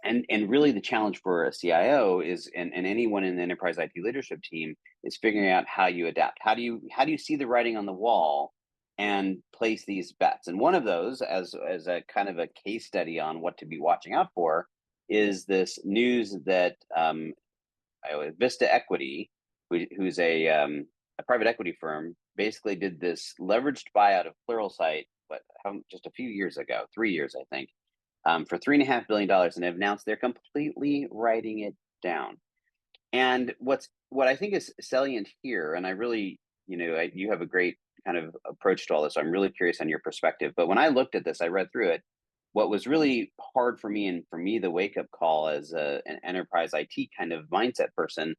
And really the challenge for a CIO is, and anyone in the enterprise IT leadership team, is figuring out how you adapt. How do you see the writing on the wall and place these bets? And one of those, as a kind of a case study on what to be watching out for, is this news that Vista Equity, who's a private equity firm, basically did this leveraged buyout of PluralSight, just a few years ago, 3 years, I think, for $3.5 billion, and have announced they're completely writing it down. And what I think is salient here, and I really, you have a great kind of approach to all this, so I'm really curious on your perspective. But when I looked at this, I read through it. What was really hard for me, and for me, the wake up call as an enterprise IT kind of mindset person,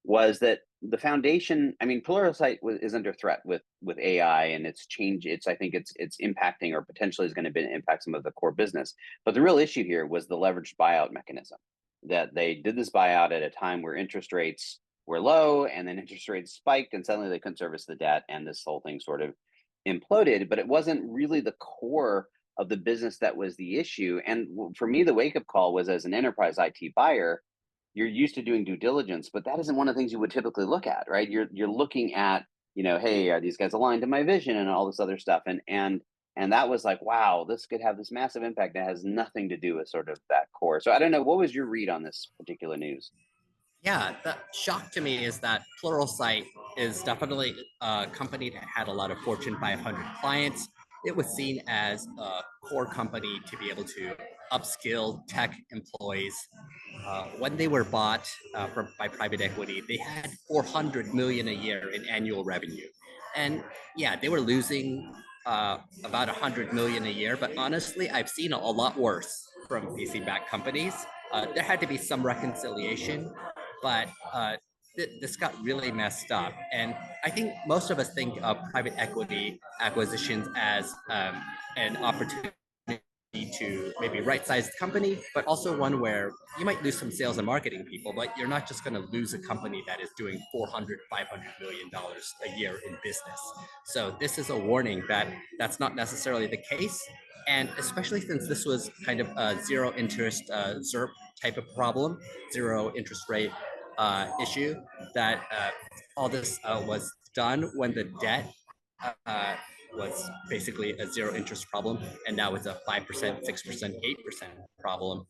was that the foundation. I mean, Pluralsight is under threat with AI and its change. I think it's impacting, or potentially is going to impact, some of the core business. But the real issue here was the leveraged buyout mechanism, that they did this buyout at a time where interest rates were low, and then interest rates spiked, and suddenly they couldn't service the debt, and this whole thing sort of imploded. But it wasn't really the core of the business that was the issue. And for me, the wake up call was, as an enterprise IT buyer, you're used to doing due diligence, but that isn't one of the things you would typically look at, right? You're looking at, hey, are these guys aligned to my vision, and all this other stuff. And that was like, wow, this could have this massive impact that has nothing to do with sort of that core. So I don't know, what was your read on this particular news? Yeah, the shock to me is that Pluralsight is definitely a company that had a lot of Fortune 500 clients. It was seen as a core company to be able to upskill tech employees. When they were bought by private equity, they had 400 million a year in annual revenue, and yeah, they were losing about 100 million a year. But honestly, I've seen a lot worse from VC-backed companies. There had to be some reconciliation, but this got really messed up. And I think most of us think of private equity acquisitions as an opportunity to maybe right-size the company, but also one where you might lose some sales and marketing people, but you're not just going to lose a company that is doing 400, $500 million a year in business. So this is a warning that that's not necessarily the case. And especially since this was kind of a zero interest ZERP type of problem, zero interest rate issue, that all this was done when the debt uh, was basically a zero interest problem, and now it's a 5%, 6%, 8% problem.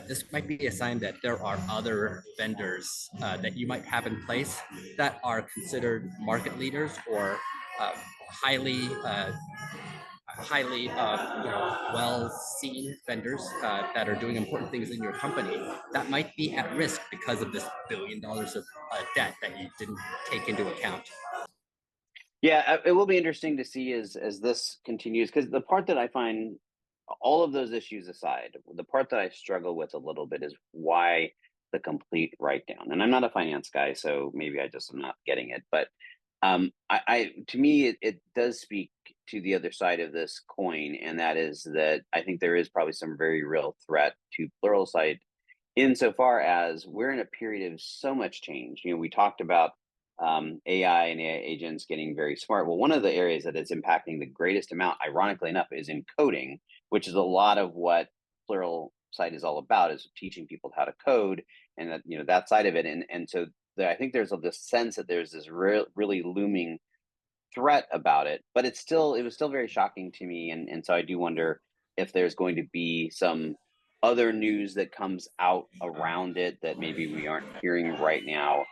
This might be a sign that there are other vendors that you might have in place that are considered market leaders, or uh, highly well seen vendors that are doing important things in your company that might be at risk because of this $1 billion of debt that you didn't take into account. Yeah, it will be interesting to see as this continues, because the part that I find, all of those issues aside, the part that I struggle with a little bit is why the complete write down. And I'm not a finance guy, so maybe I just am not getting it. But I to me, it does speak to the other side of this coin, and that is that I think there is probably some very real threat to Pluralsight, insofar as we're in a period of so much change. We talked about AI and AI agents getting very smart. Well, one of the areas that it's impacting the greatest amount, ironically enough, is in coding, which is a lot of what Pluralsight is all about, is teaching people how to code, and that side of it. And so I think there's this sense that there's this really looming threat about it, but it was still very shocking to me. And so I do wonder if there's going to be some other news that comes out around it that maybe we aren't hearing right now.